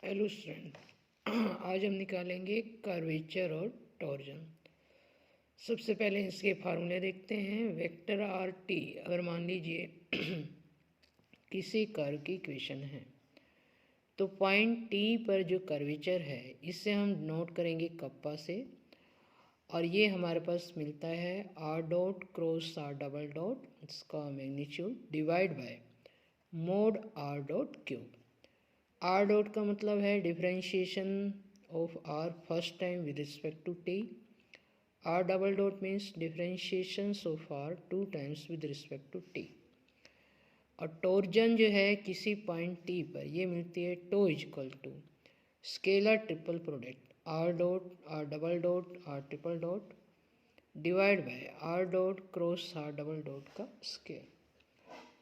Hello student. आज हम निकालेंगे कर्वेचर और टॉर्जन। सबसे पहले इसके फार्मूले देखते हैं। वेक्टर आर टी अगर मान लीजिए किसी कर्व की इक्वेशन है तो पॉइंट टी पर जो कर्वेचर है इससे हम नोट करेंगे कप्पा से, और ये हमारे पास मिलता है R dot cross R double dot इसका magnitude divide by mod R dot cube. R dot का मतलब है differentiation of R first time with respect to T. R double dot means differentiation of R two times with respect to T. और torsion जो है किसी point T पर ये मिलती है tau is equal to scalar triple product R dot R double dot R triple dot divide by R dot cross R double dot का scale.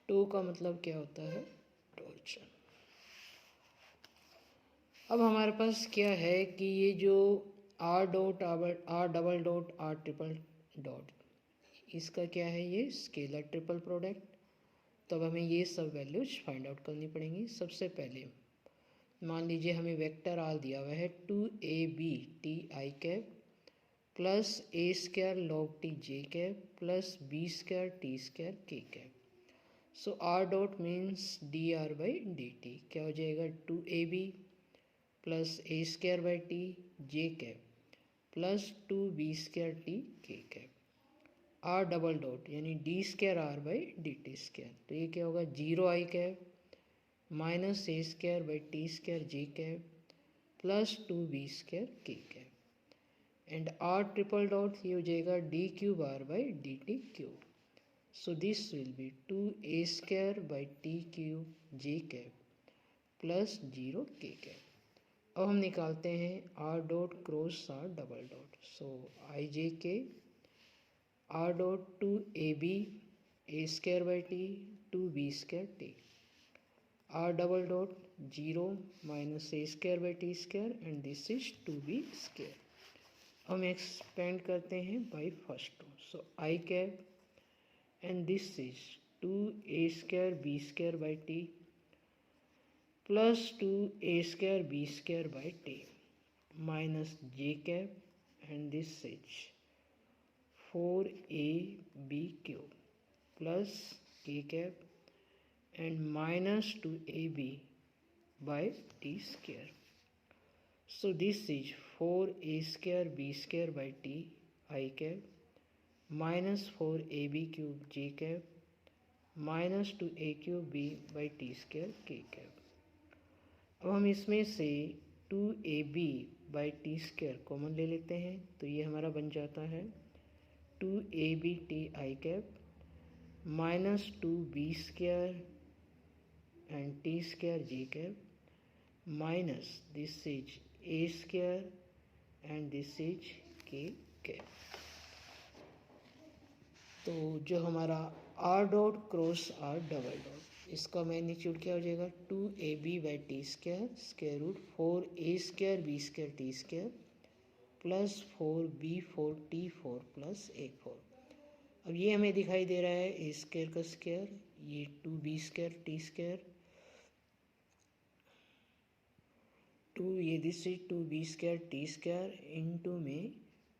टो का मतलब क्या होता है? टॉर्जन। अब हमारे पास क्या है कि ये जो are dot R double dot R triple dot इसका क्या है? ये स्केलर ट्रिपल प्रोडक्ट। तब हमें ये सब वैल्यूज फाइंड आउट करनी पड़ेंगी। सबसे पहले मान लीजिए हमें वेक्टर आर दिया हुआ है 2ab T I cap plus A square log T J cap plus B square T square K cap. So R dot means D R by D T क्या हो जाएगा? 2ab plus A square by T J cap plus 2b² T K cap. R double dot यानी D square R by D T square, तो ये क्या होगा? 0 i cap minus A square by T square J cap plus 2b² K cap. And R triple dot ये हो जाएगा D cube R by D T cube. So this will be 2a² by T cube J cap plus 0 K cap. अब हम निकालते हैं R dot cross R double dot. So I J K R dot 2ab A square by T 2b² T R double dot 0 minus A square by T square and this is 2b²। हम expand करते हैं by first two. So I cap and this is 2a² b² by T plus 2a² b² by T minus J cap and this is 4ab cube plus K cap and minus 2ab by T square. So this is 4a² b² by T I cap minus 4ab cube J cap minus 2a³ b by T square K cap. अब हम इसमें से 2ab by T square common ले लेते हैं, तो ये हमारा बन जाता है 2ab T I cap minus 2b² and T square J cap minus this is a² and this is K cap. तो जो हमारा R dot cross R double dot इसका मैग्नीट्यूड क्या हो जाएगा? 2ab by T square square root 4a² b² T square plus 4b4 t4 plus a4। अब ये हमें दिखाई दे रहा है ए स्क्वायर का स्क्वायर, ये 2b² टी स्क्वायर 2 ये this is 2b² T square into में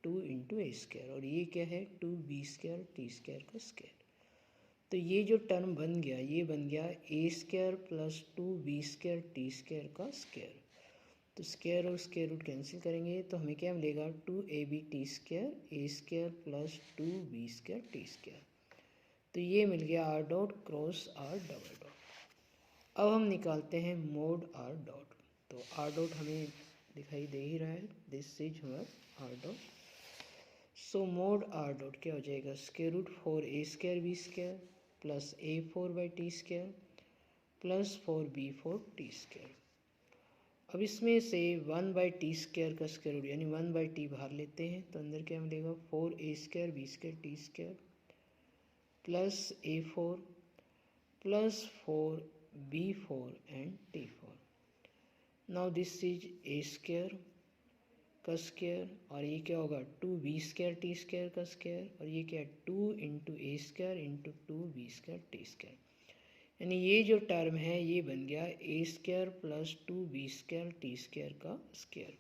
2 इंटू ए स्क्वायर, और ये क्या है? 2b² टी स्क्वायर का स्क्वायर। तो ये जो टर्म बन गया ये बन गया a² plus 2b² T square का स्क्वायर। तो स्क्वायर और स्क्वायर रूट कैंसिल करेंगे तो हमें क्या मिलेगा? 2ab T square a² plus 2b² T square. तो ये मिल गया R dot cross R double dot. अब हम निकालते हैं मोड आर डॉट। तो आर डॉट हमें दिखाई दे ही रहा है, दिस इज हमारा R dot. So mod R dot क्या हो जाएगा? Square root 4a² b² plus a4 by T square plus 4b4 T square. अब इसमें से 1 बाई टी स्क्वायर का स्क्वायर रूट यानी 1 बाई टी बाहर लेते हैं तो अंदर क्या मिलेगा? 4a² b² T square plus a4 plus 4b4 and t4। Now this is a² का स्क्वायर और ये क्या होगा? 2b² टी स्क्वायर का स्क्वायर, और ये क्या है? 2 into a² into 2b² T square. यानी ये जो टर्म है ये बन गया A square plus 2b² T square का square.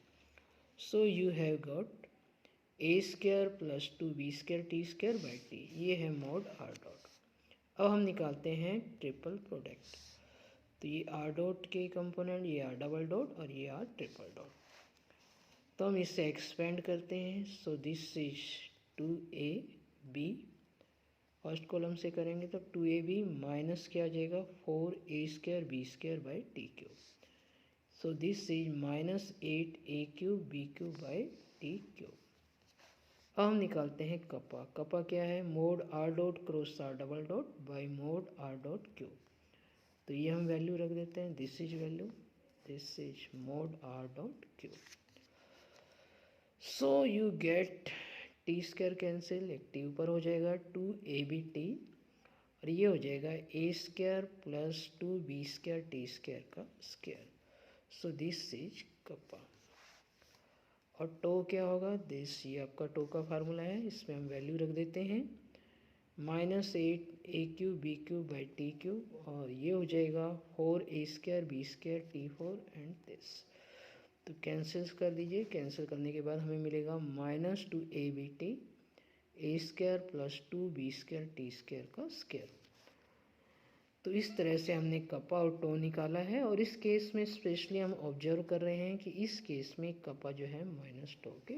So you have got A square plus 2b² T square by T, ये है मॉड आर डॉट। अब हम निकालते हैं ट्रिपल प्रोडक्ट। तो ये आर डॉट के कंपोनेंट, ये आर डबल डॉट और ये आर ट्रिपल डॉट। तो हम इससे एक्सपेंड करते हैं। So this is 2ab, first column से करेंगे तो 2ab माइनस क्या आ जाएगा 4a² by T cube. So this is minus 8a³ b³ by T cube. अब हम निकालते हैं कपा। कपा क्या है, mod R dot cross R double dot by mod R dot cube. तो ये हम वैल्यू रख देते हैं, this is value, this is mod R dot cube. So you gate T square cancel, एक टी ऊपर हो जाएगा 2ab/t और ये हो जाएगा a square plus 2b² T square का square. So this is kappa. और टो क्या होगा, दिस ये आपका टो का फार्मूला है, इसमें हम वैल्यू रख देते हैं -8a³ b³ by T cube और ये हो जाएगा 4a² b² t4 and this. तो कैंसिल कर दीजिए, कैंसिल करने के बाद हमें मिलेगा -2ab/t a² plus 2b² T square का स्क्वायर। तो इस तरह से हमने कपा और टो निकाला है। और इस केस में स्पेशली हम ऑब्जर्व कर रहे हैं कि इस केस में कपा जो है माइनस टो के